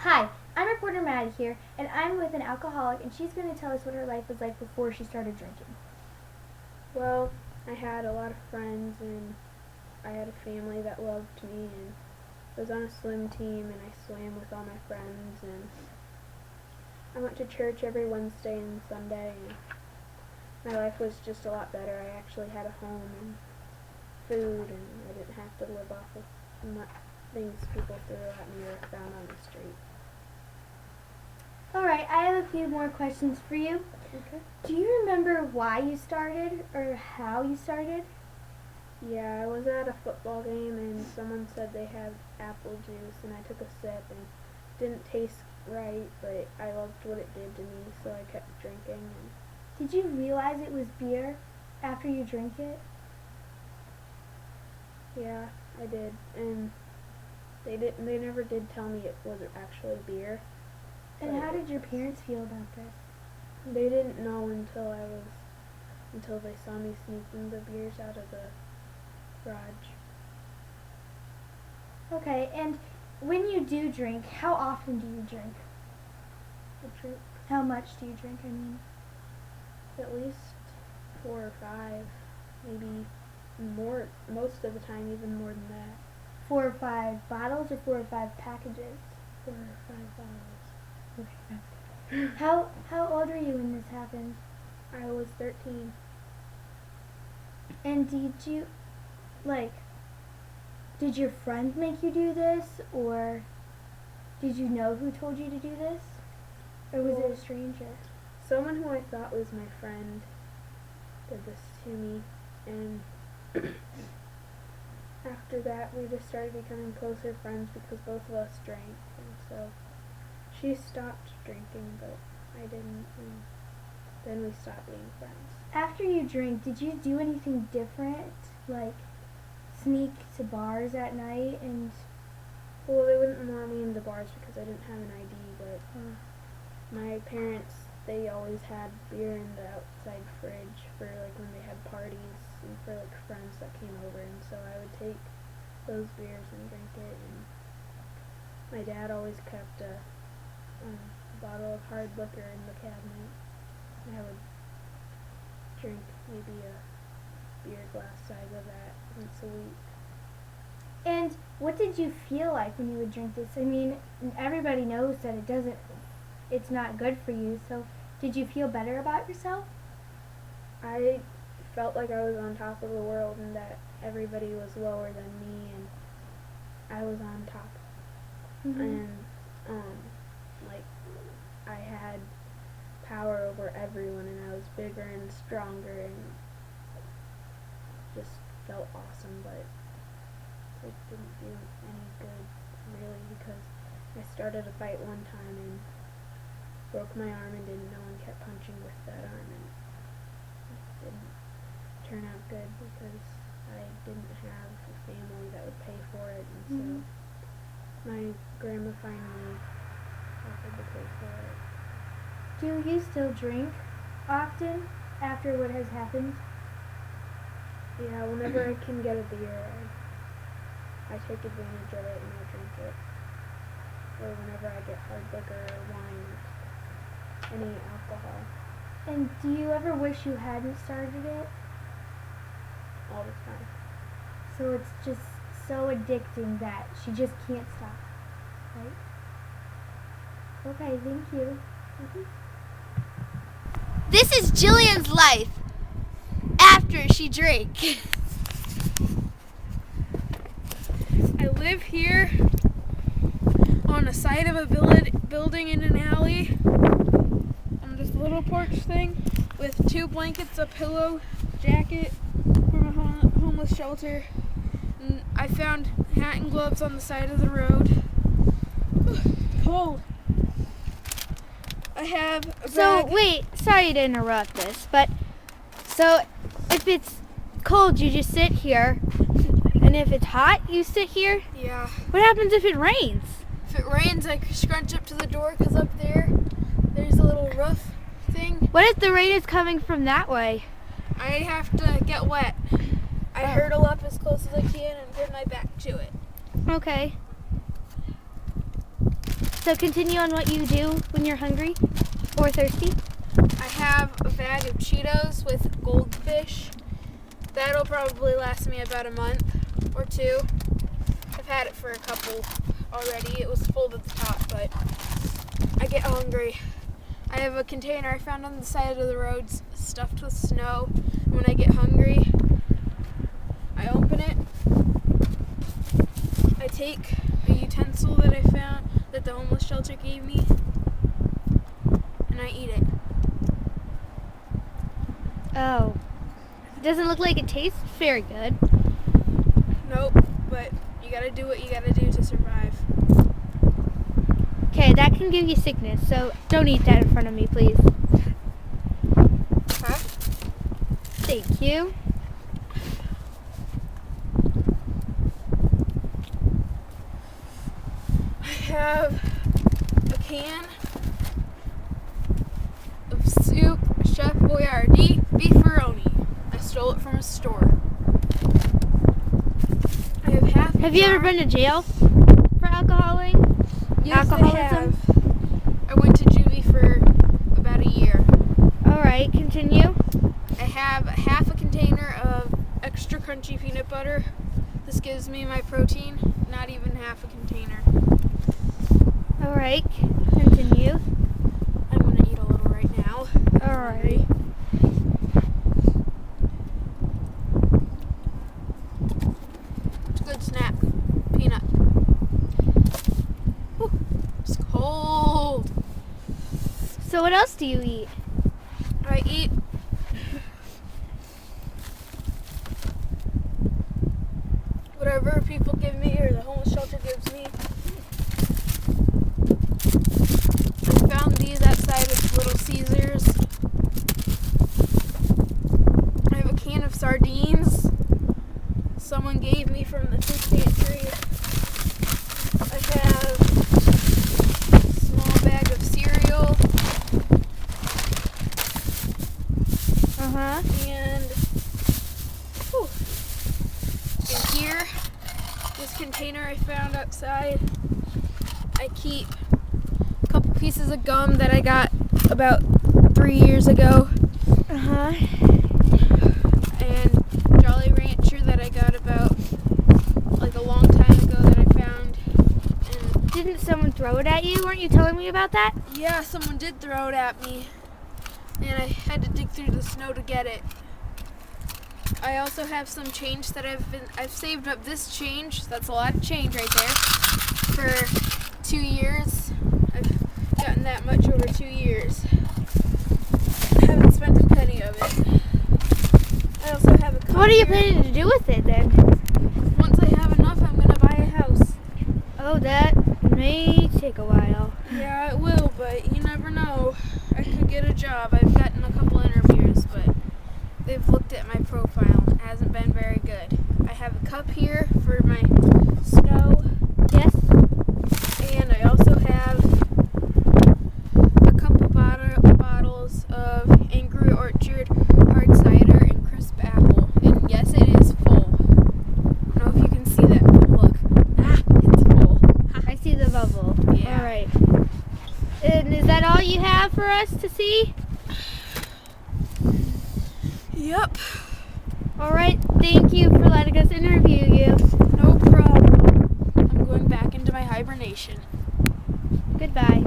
Hi, I'm reporter Maddie here, and I'm with an alcoholic, and she's going to tell us what her life was like before she started drinking. Well, I had a lot of friends, and I had a family that loved me, and I was on a swim team, and I swam with all my friends, and I went to church every Wednesday and Sunday, and my life was just a lot better. I actually had a home and food, and I didn't have to live off of things people threw at me or found on the street. Alright, I have a few more questions for you. Okay. Do you remember why you started, or how you started? Yeah, I was at a football game, and someone said they had apple juice, and I took a sip, and it didn't taste right, but I loved what it did to me, so I kept drinking. Did you realize it was beer after you drank it? Yeah, I did, and they never did tell me it was actually beer. And how did your parents feel about this? They didn't know until they saw me sneaking the beers out of the garage. Okay, and when you do drink, how often do you drink? I drink How much do you drink, I mean? at least 4 or 5, maybe more, most of the time even more than that. 4 or 5 bottles or 4 or 5 packages? 4 or 5 bottles. Okay, that's good. How old were you when this happened? I was 13. And did your friend make you do this, or did you know who told you to do this? Or was it a stranger? Someone who I thought was my friend did this to me, and after that we just started becoming closer friends because both of us drank, and so she stopped drinking, but I didn't, and then we stopped being friends. After you drank, did you do anything different, like sneak to bars at night and... Well, they wouldn't want me in the bars because I didn't have an ID, but my parents, they always had beer in the outside fridge for like when they had parties and for like friends that came over, and so I would take those beers and drink it, and my dad always kept a bottle of hard liquor in the cabinet, and I would drink maybe a beer glass size of that once a week. And what did you feel like when you would drink this? I mean, everybody knows that it's not good for you, so did you feel better about yourself? I felt like I was on top of the world and that everybody was lower than me and I was on top. Mm-hmm. And like I had power over everyone, and I was bigger and stronger, and just felt awesome, but it didn't do any good really because I started a fight one time and broke my arm and didn't know and kept punching with that arm, and it didn't turn out good because I didn't have a family that would pay for it, and so my grandma finally offered to pay for it. Do you still drink often after what has happened? Yeah, whenever I can get a beer, I take advantage of it and I drink it. Or whenever I get hard liquor or wine or any alcohol. And do you ever wish you hadn't started it? All the time. So it's just so addicting that she just can't stop, right? Okay, thank you. This is Jillian's life after she drank. I live here on the side of a building in an alley on this little porch thing with 2 blankets, a pillow, jacket from a homeless shelter. And I found hat and gloves on the side of the road. Cold. I have a bag. So wait, sorry to interrupt this, but so if it's cold you just sit here, and if it's hot you sit here? Yeah. What happens if it rains? If it rains, I scrunch up to the door because up there's a little roof thing. What if the rain is coming from that way? I have to get wet. I hurdle up as close as I can and put my back to it. Okay. So continue on what you do when you're hungry or thirsty. I have a bag of Cheetos with goldfish. That'll probably last me about a month or two. I've had it for a couple already. It was full to the top, but I get hungry. I have a container I found on the side of the road stuffed with snow. When I get hungry, I open it. I take a utensil that I found that the homeless shelter gave me, and I eat it. Oh. It doesn't look like it tastes very good. Nope, but you gotta do what you gotta do to survive. Okay, that can give you sickness, so don't eat that in front of me, please. Huh? Thank you. I have a can of soup, Chef Boyardee beefaroni. I stole it from a store. I have half a Have you ever jar- been to jail for alcoholism? Yes, I alcoholism? have. I went to juvie for about a year. All right, continue. I have half a container of extra crunchy peanut butter. This gives me my protein. Not even half a container. All right, continue. I'm gonna eat a little right now. All right. It's a good snack. Peanut. Whew, it's cold. So what else do you eat? I eat whatever people give me or the homeless shelter gives me. I found these outside of Little Caesars. I have a can of sardines someone gave me from the food pantry. I have a small bag of cereal and whew, in here, this container I found outside, I keep a couple pieces of gum that I got about 3 years ago, and Jolly Rancher that I got about like a long time ago that I found. And Didn't someone throw it at you? Weren't you telling me about that? yeah, someone did throw it at me, and I had to dig through the snow to get it. I also have some change that I've saved up this change. That's a lot of change right there. For 2 years. I've gotten that much over 2 years. I haven't spent a penny of it. I also have a cup What are you here. planning to do with it then? Once I have enough, I'm gonna buy a house. Oh, that may take a while. Yeah, it will, but you never know. I could get a job. I've gotten a couple interviews, but they've looked at my profile and it hasn't been very good. I have a cup here for my snow, Yes? and I also have a couple bottles of Angry Orchard hard cider and crisp apple. And yes, it is full. I don't know if you can see that, but look. It's full. I see the bubble. Yeah. All right. And is that all you have for us to see? Yep. All right. Thank you for letting us interview you. No problem. I'm going back into my hibernation. Goodbye.